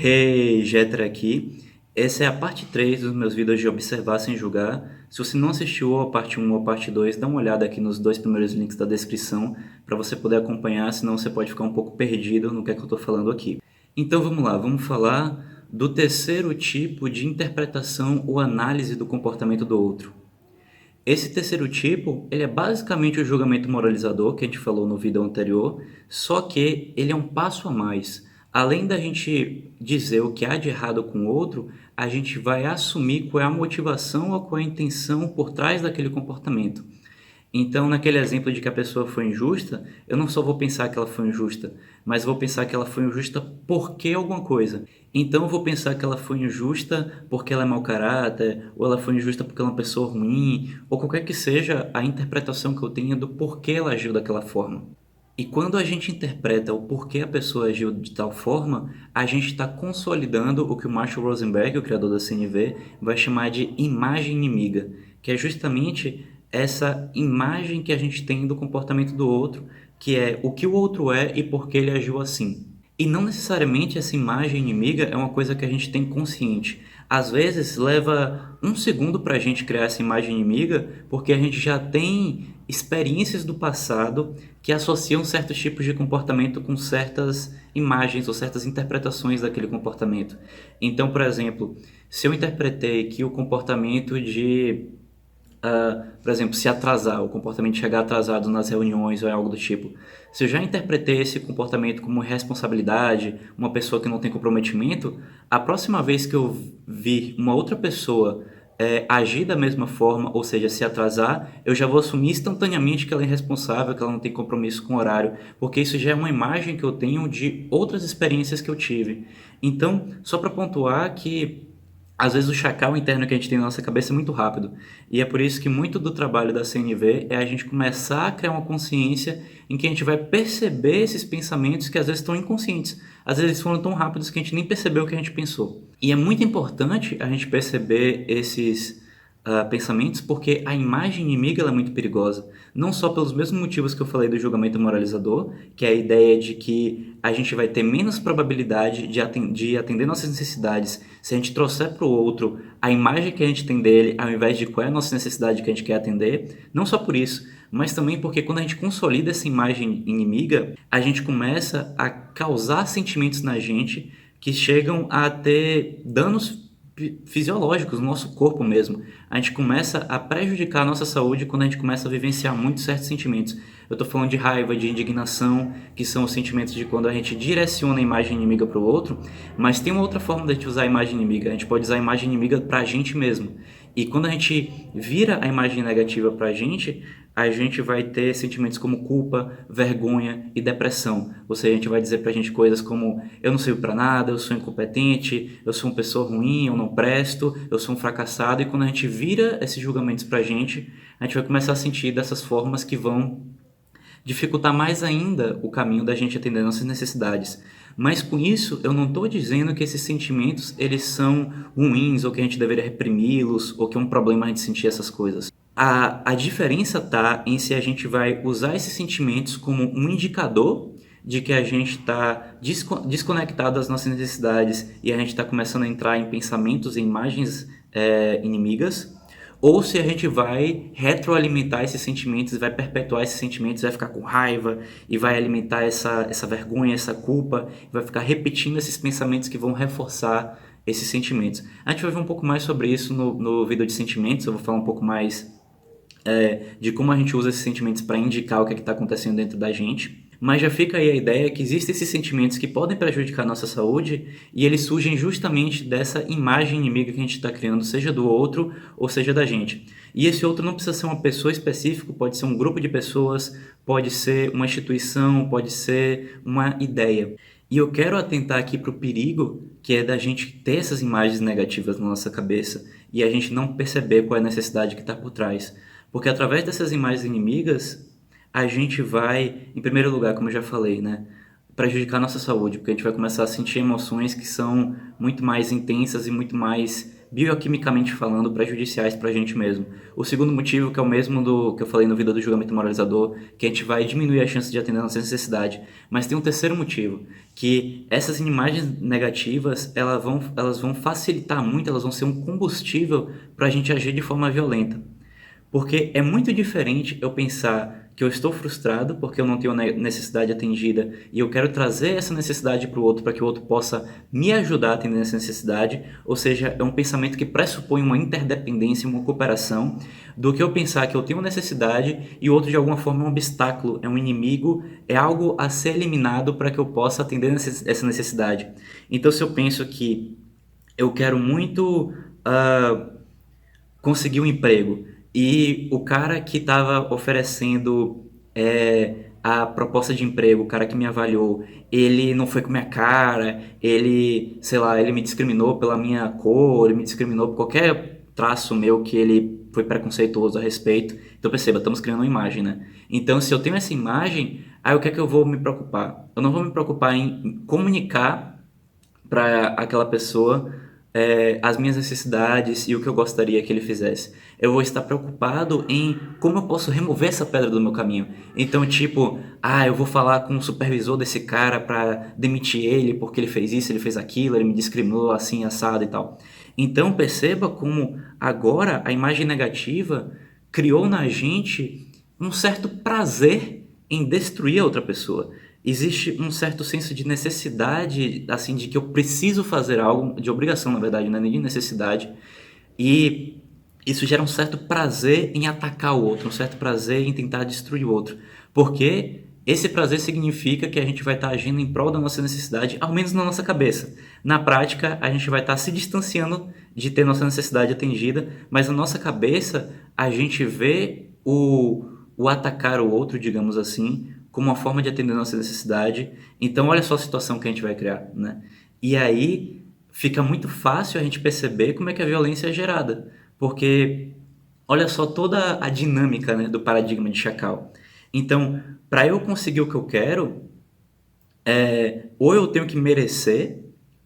Hey, Jeter aqui. Essa é a parte 3 dos meus vídeos de observar sem julgar. Se você não assistiu a parte um ou a parte 2, dá uma olhada aqui nos dois primeiros links da descrição para você poder acompanhar, senão você pode ficar um pouco perdido no que é que eu estou falando aqui. Então vamos lá, vamos falar do terceiro tipo de interpretação ou análise do comportamento do outro. Esse terceiro tipo, ele é basicamente o julgamento moralizador que a gente falou no vídeo anterior, só que ele é um passo a mais. Além da gente dizer o que há de errado com o outro, a gente vai assumir qual é a motivação ou qual é a intenção por trás daquele comportamento. Então, naquele exemplo de que a pessoa foi injusta, eu não só vou pensar que ela foi injusta, mas vou pensar que ela foi injusta porque alguma coisa. Então, eu vou pensar que ela foi injusta porque ela é mau caráter, ou ela foi injusta porque ela é uma pessoa ruim, ou qualquer que seja a interpretação que eu tenha do porquê ela agiu daquela forma. E quando a gente interpreta o porquê a pessoa agiu de tal forma, a gente está consolidando o que o Marshall Rosenberg, o criador da CNV, vai chamar de imagem inimiga, que é justamente essa imagem que a gente tem do comportamento do outro, que é o que o outro é e por que ele agiu assim. E não necessariamente essa imagem inimiga é uma coisa que a gente tem consciente. Às vezes leva um segundo para a gente criar essa imagem inimiga, porque a gente já tem experiências do passado que associam certos tipos de comportamento com certas imagens ou certas interpretações daquele comportamento. Então, por exemplo, se eu interpretei que o comportamento de por exemplo, se atrasar, o comportamento de chegar atrasado nas reuniões ou algo do tipo. Se eu já interpretei esse comportamento como responsabilidade, uma pessoa que não tem comprometimento, a próxima vez que eu vir uma outra pessoa agir da mesma forma, ou seja, se atrasar, eu já vou assumir instantaneamente que ela é irresponsável, que ela não tem compromisso com o horário, porque isso já é uma imagem que eu tenho de outras experiências que eu tive. Então, só para pontuar que às vezes o chacal interno que a gente tem na nossa cabeça é muito rápido. E é por isso que muito do trabalho da CNV é a gente começar a criar uma consciência em que a gente vai perceber esses pensamentos que às vezes estão inconscientes. Às vezes eles foram tão rápidos que a gente nem percebeu o que a gente pensou. E é muito importante a gente perceber esses pensamentos, porque a imagem inimiga ela é muito perigosa. Não só pelos mesmos motivos que eu falei do julgamento moralizador, que é a ideia de que a gente vai ter menos probabilidade de atender nossas necessidades se a gente trouxer para o outro a imagem que a gente tem dele, ao invés de qual é a nossa necessidade que a gente quer atender. Não só por isso, mas também porque quando a gente consolida essa imagem inimiga, a gente começa a causar sentimentos na gente que chegam a ter danos fisiológicos no nosso corpo mesmo. A gente começa a prejudicar a nossa saúde quando a gente começa a vivenciar muito certos sentimentos. Eu estou falando de raiva, de indignação, que são os sentimentos de quando a gente direciona a imagem inimiga para o outro, mas tem uma outra forma de a gente usar a imagem inimiga. A gente pode usar a imagem inimiga para a gente mesmo. E quando a gente vira a imagem negativa para a gente vai ter sentimentos como culpa, vergonha e depressão. Ou seja, a gente vai dizer pra gente coisas como eu não sirvo para nada, eu sou incompetente, eu sou uma pessoa ruim, eu não presto, eu sou um fracassado. E quando a gente vira esses julgamentos pra a gente vai começar a sentir dessas formas que vão dificultar mais ainda o caminho da gente atender nossas necessidades. Mas com isso, eu não estou dizendo que esses sentimentos eles são ruins ou que a gente deveria reprimi-los ou que é um problema a gente sentir essas coisas. A diferença está em se a gente vai usar esses sentimentos como um indicador de que a gente está desconectado das nossas necessidades e a gente está começando a entrar em pensamentos e imagens inimigas, ou se a gente vai retroalimentar esses sentimentos, vai perpetuar esses sentimentos, vai ficar com raiva e vai alimentar essa vergonha, essa culpa, vai ficar repetindo esses pensamentos que vão reforçar esses sentimentos. A gente vai ver um pouco mais sobre isso no vídeo de sentimentos, eu vou falar um pouco mais de como a gente usa esses sentimentos para indicar o que está acontecendo dentro da gente. Mas já fica aí a ideia que existem esses sentimentos que podem prejudicar a nossa saúde e eles surgem justamente dessa imagem inimiga que a gente está criando, seja do outro ou seja da gente. E esse outro não precisa ser uma pessoa específica, pode ser um grupo de pessoas, pode ser uma instituição, pode ser uma ideia. E eu quero atentar aqui para o perigo que é da gente ter essas imagens negativas na nossa cabeça e a gente não perceber qual é a necessidade que está por trás. Porque através dessas imagens inimigas, a gente vai, em primeiro lugar, como eu já falei, né, prejudicar a nossa saúde, porque a gente vai começar a sentir emoções que são muito mais intensas e muito mais bioquimicamente falando, prejudiciais para a gente mesmo. O segundo motivo, que é o mesmo do que eu falei no vídeo do julgamento moralizador, que a gente vai diminuir a chance de atender a nossa necessidade. Mas tem um terceiro motivo, que essas imagens negativas, elas vão facilitar muito, elas vão ser um combustível para a gente agir de forma violenta. Porque é muito diferente eu pensar que eu estou frustrado porque eu não tenho necessidade atendida e eu quero trazer essa necessidade para o outro para que o outro possa me ajudar a atender essa necessidade, ou seja, é um pensamento que pressupõe uma interdependência, uma cooperação, do que eu pensar que eu tenho necessidade e o outro de alguma forma é um obstáculo, é um inimigo, é algo a ser eliminado para que eu possa atender essa necessidade. Então, se eu penso que eu quero muito conseguir um emprego e o cara que estava oferecendo a proposta de emprego, o cara que me avaliou, ele não foi com minha cara, ele, sei lá, ele me discriminou pela minha cor, ele me discriminou por qualquer traço meu que ele foi preconceituoso a respeito. Então perceba, estamos criando uma imagem, né? Então se eu tenho essa imagem, aí o que é que eu vou me preocupar? Eu não vou me preocupar em comunicar para aquela pessoa as minhas necessidades e o que eu gostaria que ele fizesse. Eu vou estar preocupado em como eu posso remover essa pedra do meu caminho. Então, tipo, eu vou falar com o supervisor desse cara para demitir ele porque ele fez isso, ele fez aquilo, ele me discriminou assim, assado e tal. Então, perceba como agora a imagem negativa criou na gente um certo prazer em destruir a outra pessoa. Existe um certo senso de necessidade, assim, de que eu preciso fazer algo, de obrigação, na verdade, não é nem de necessidade, e isso gera um certo prazer em atacar o outro, um certo prazer em tentar destruir o outro, porque esse prazer significa que a gente vai estar agindo em prol da nossa necessidade, ao menos na nossa cabeça. Na prática, a gente vai estar se distanciando de ter nossa necessidade atendida, mas na nossa cabeça, a gente vê o atacar o outro, digamos assim, como uma forma de atender nossa necessidade. Então, olha só a situação que a gente vai criar, né? E aí fica muito fácil a gente perceber como é que a violência é gerada, porque olha só toda a dinâmica, né, do paradigma de Chacal. Então, para eu conseguir o que eu quero, ou eu tenho que merecer,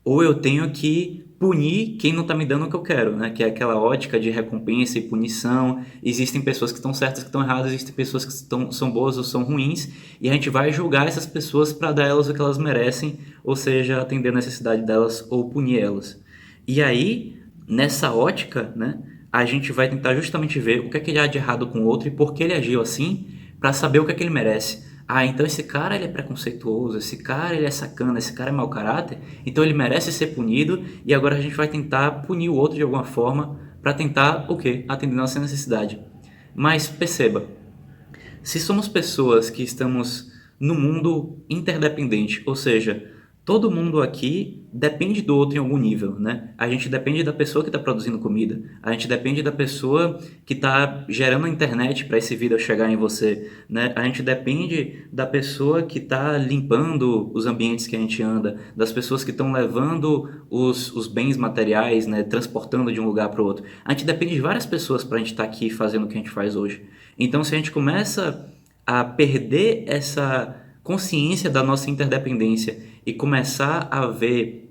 ou eu tenho que punir quem não está me dando o que eu quero, né? Que é aquela ótica de recompensa e punição. Existem pessoas que estão certas, que estão erradas, existem pessoas que são boas ou são ruins, e a gente vai julgar essas pessoas para dar elas o que elas merecem, ou seja, atender a necessidade delas ou punir elas. E aí, nessa ótica, né, a gente vai tentar justamente ver o que é que ele há de errado com o outro e por que ele agiu assim, para saber o que é que ele merece. Então esse cara ele é preconceituoso, esse cara ele é sacana, esse cara é mau caráter, então ele merece ser punido e agora a gente vai tentar punir o outro de alguma forma para tentar o quê? Atender nossa necessidade. Mas perceba, se somos pessoas que estamos no mundo interdependente, ou seja, todo mundo aqui depende do outro em algum nível, né? A gente depende da pessoa que está produzindo comida, a gente depende da pessoa que está gerando a internet para esse vídeo chegar em você, né? A gente depende da pessoa que está limpando os ambientes que a gente anda, das pessoas que estão levando os bens materiais, né? Transportando de um lugar para o outro. A gente depende de várias pessoas para a gente estar aqui fazendo o que a gente faz hoje. Então, se a gente começa a perder essa consciência da nossa interdependência e começar a ver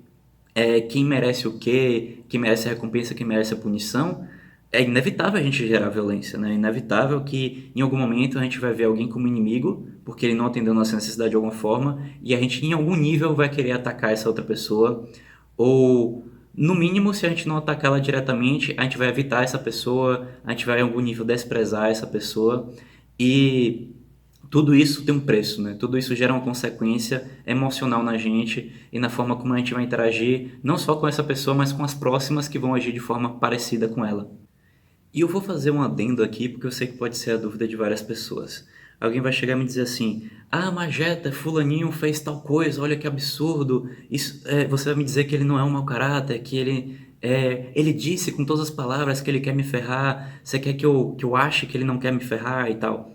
quem merece o quê, quem merece a recompensa, quem merece a punição, é inevitável a gente gerar violência, né? É inevitável que em algum momento a gente vai ver alguém como inimigo, porque ele não atendeu nossa necessidade de alguma forma, e a gente em algum nível vai querer atacar essa outra pessoa, ou no mínimo, se a gente não atacar ela diretamente, a gente vai evitar essa pessoa, a gente vai em algum nível desprezar essa pessoa, e tudo isso tem um preço, né? Tudo isso gera uma consequência emocional na gente e na forma como a gente vai interagir, não só com essa pessoa, mas com as próximas que vão agir de forma parecida com ela. E eu vou fazer um adendo aqui, porque eu sei que pode ser a dúvida de várias pessoas. Alguém vai chegar e me dizer assim: Mageta, fulaninho fez tal coisa, olha que absurdo. Isso, você vai me dizer que ele não é um mau caráter, que ele disse com todas as palavras que ele quer me ferrar, você quer que eu ache que ele não quer me ferrar e tal.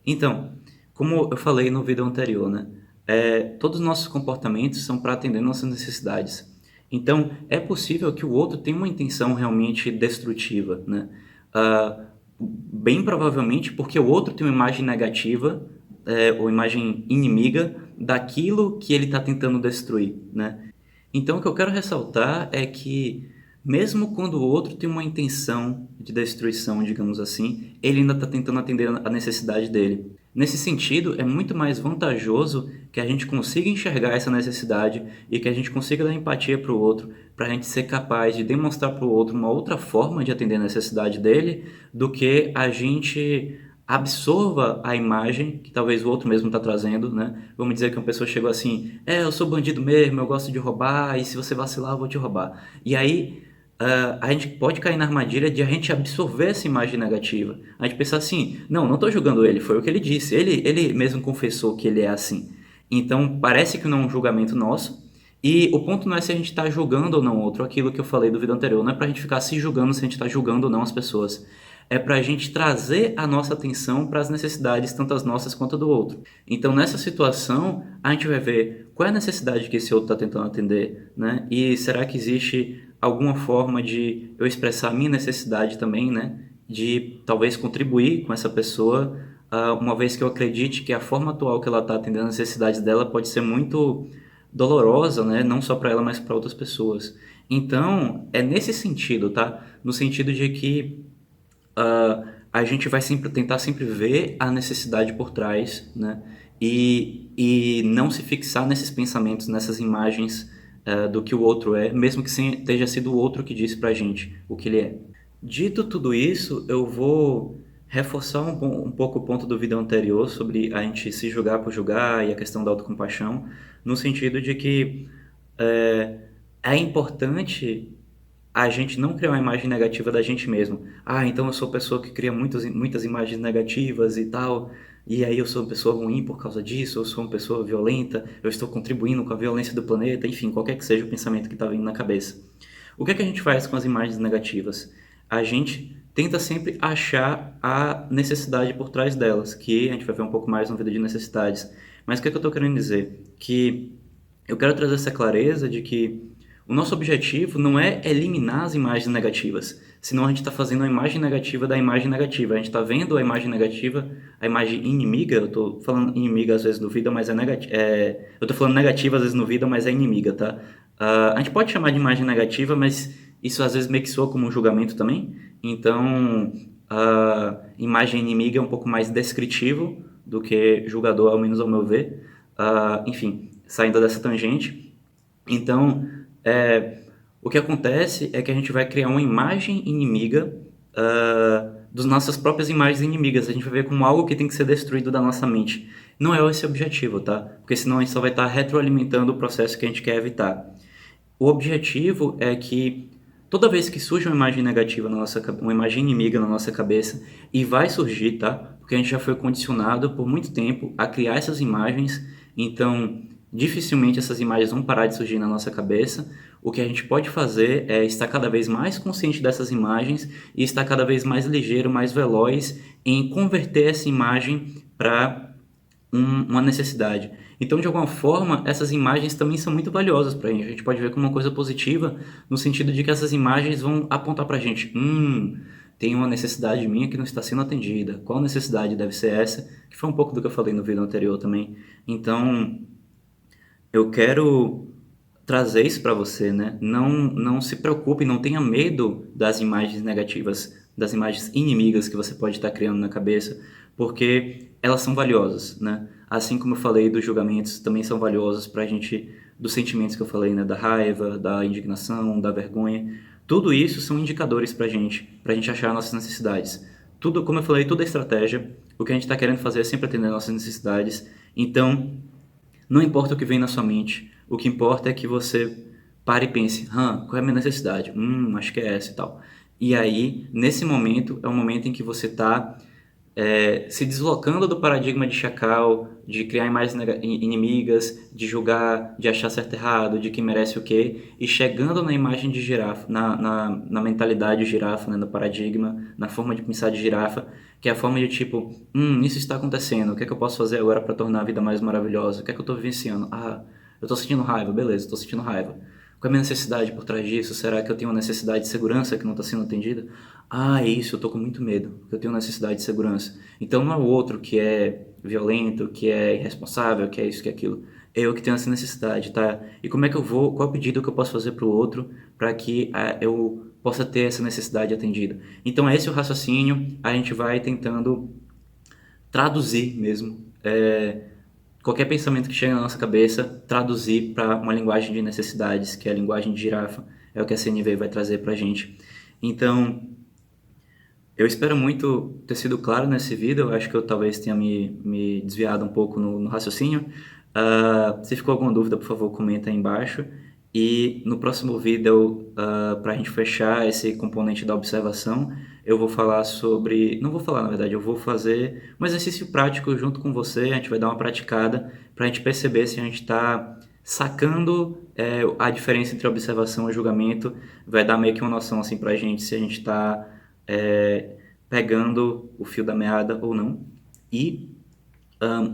Então, como eu falei no vídeo anterior, né? Todos os nossos comportamentos são para atender nossas necessidades. Então, é possível que o outro tenha uma intenção realmente destrutiva, né? Bem provavelmente porque o outro tem uma imagem negativa, ou imagem inimiga daquilo que ele está tentando destruir, né? Então, o que eu quero ressaltar é que mesmo quando o outro tem uma intenção de destruição, digamos assim, ele ainda está tentando atender a necessidade dele. Nesse sentido, é muito mais vantajoso que a gente consiga enxergar essa necessidade e que a gente consiga dar empatia para o outro, para a gente ser capaz de demonstrar para o outro uma outra forma de atender a necessidade dele, do que a gente absorva a imagem que talvez o outro mesmo está trazendo, né? Vamos dizer que uma pessoa chegou assim, eu sou bandido mesmo, eu gosto de roubar, e se você vacilar eu vou te roubar. E aí a gente pode cair na armadilha de a gente absorver essa imagem negativa. A gente pensar assim, não estou julgando ele, foi o que ele disse, ele mesmo confessou que ele é assim. Então parece que não é um julgamento nosso, e o ponto não é se a gente está julgando ou não outro, aquilo que eu falei do vídeo anterior, não é para a gente ficar se julgando se a gente está julgando ou não as pessoas. É para a gente trazer a nossa atenção para as necessidades, tanto as nossas quanto a do outro. Então, nessa situação, a gente vai ver qual é a necessidade que esse outro está tentando atender, né? E será que existe alguma forma de eu expressar a minha necessidade também, né? De talvez contribuir com essa pessoa, uma vez que eu acredite que a forma atual que ela está atendendo as necessidades dela pode ser muito dolorosa, né? Não só para ela, mas para outras pessoas. Então, é nesse sentido, tá? No sentido de que a gente vai sempre tentar sempre ver a necessidade por trás, né? E não se fixar nesses pensamentos, nessas imagens do que o outro é, mesmo que tenha sido o outro que disse pra gente o que ele é. Dito tudo isso, eu vou reforçar um pouco o ponto do vídeo anterior sobre a gente se julgar por julgar e a questão da autocompaixão, no sentido de que é, é importante a gente não criar uma imagem negativa da gente mesmo. Então eu sou pessoa que cria muitas imagens negativas e tal, e aí eu sou uma pessoa ruim por causa disso, eu sou uma pessoa violenta, eu estou contribuindo com a violência do planeta, enfim, qualquer que seja o pensamento que está vindo na cabeça. O que é que a gente faz com as imagens negativas? A gente tenta sempre achar a necessidade por trás delas, que a gente vai ver um pouco mais no vídeo de necessidades. Mas o que é que eu estou querendo dizer? Que eu quero trazer essa clareza de que o nosso objetivo não é eliminar as imagens negativas, senão a gente está fazendo a imagem negativa da imagem negativa. A gente está vendo a imagem negativa, a imagem inimiga, eu estou falando inimiga às vezes no vídeo, mas eu estou falando negativa às vezes no vídeo, mas é inimiga, tá? A gente pode chamar de imagem negativa, mas isso às vezes meio que soa como um julgamento também. Então, a imagem inimiga é um pouco mais descritivo do que julgador, ao menos ao meu ver. Enfim, saindo dessa tangente. Então, o que acontece é que a gente vai criar uma imagem inimiga das nossas próprias imagens inimigas. A gente vai ver como algo que tem que ser destruído da nossa mente. Não é esse o objetivo, tá? Porque senão a gente só vai estar retroalimentando o processo que a gente quer evitar. O objetivo é que toda vez que surge uma imagem negativa uma imagem inimiga na nossa cabeça, e vai surgir, tá? Porque a gente já foi condicionado por muito tempo a criar essas imagens, então dificilmente essas imagens vão parar de surgir na nossa cabeça. O que a gente pode fazer é estar cada vez mais consciente dessas imagens e estar cada vez mais ligeiro, mais veloz em converter essa imagem para uma necessidade. Então, de alguma forma, essas imagens também são muito valiosas para a gente. A gente pode ver como uma coisa positiva, no sentido de que essas imagens vão apontar para a gente: tem uma necessidade minha que não está sendo atendida. Qual necessidade deve ser essa? Que foi um pouco do que eu falei no vídeo anterior também. Então, eu quero trazer isso para você, né? Não se preocupe, não tenha medo das imagens negativas, das imagens inimigas que você pode estar criando na cabeça, porque elas são valiosas, né? Assim como eu falei dos julgamentos, também são valiosos para a gente, dos sentimentos que eu falei, né? Da raiva, da indignação, da vergonha. Tudo isso são indicadores para a gente achar nossas necessidades. Tudo, como eu falei, tudo é estratégia. O que a gente está querendo fazer é sempre atender nossas necessidades. Então, não importa o que vem na sua mente, o que importa é que você pare e pense: qual é a minha necessidade? Acho que é essa e tal. E aí, nesse momento, é o momento em que você está se deslocando do paradigma de chacal, de criar imagens inimigas, de julgar, de achar certo e errado, de quem merece o quê, e chegando na imagem de girafa, na mentalidade de girafa, né, no paradigma, na forma de pensar de girafa, que é a forma de tipo: isso está acontecendo, o que é que eu posso fazer agora para tornar a vida mais maravilhosa? O que é que eu estou vivenciando? Eu estou sentindo raiva, beleza, estou sentindo raiva. Qual é a minha necessidade por trás disso? Será que eu tenho uma necessidade de segurança que não está sendo atendida? É isso, eu estou com muito medo, porque eu tenho necessidade de segurança. Então não é o outro que é violento, que é irresponsável, que é isso, que é aquilo. eu que tenho essa necessidade, tá? E como é que eu vou, qual é o pedido que eu posso fazer para o outro para que eu possa ter essa necessidade atendida? Então, é esse o raciocínio, a gente vai tentando traduzir mesmo, qualquer pensamento que chega na nossa cabeça, traduzir para uma linguagem de necessidades, que é a linguagem de girafa, é o que a CNV vai trazer para a gente. Então, eu espero muito ter sido claro nesse vídeo. Eu acho que eu talvez tenha me desviado um pouco no raciocínio. Se ficou alguma dúvida, por favor, comenta aí embaixo. E no próximo vídeo, para a gente fechar esse componente da observação, eu vou falar sobre... Não vou falar, na verdade, eu vou fazer um exercício prático junto com você. A gente vai dar uma praticada para a gente perceber se a gente está sacando a diferença entre observação e julgamento. Vai dar meio que uma noção assim, para a gente se a gente está pegando o fio da meada ou não. E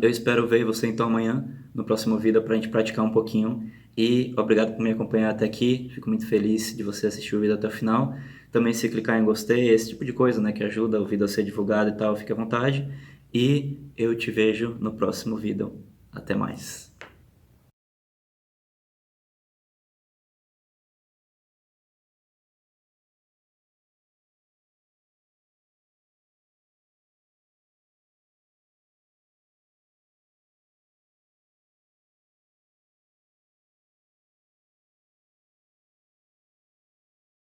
eu espero ver você então amanhã no próximo vídeo para a gente praticar um pouquinho. E obrigado por me acompanhar até aqui. Fico muito feliz de você assistir o vídeo até o final. Também se clicar em gostei, esse tipo de coisa, né, que ajuda o vídeo a ser divulgado e tal, fique à vontade. E eu te vejo no próximo vídeo. Até mais.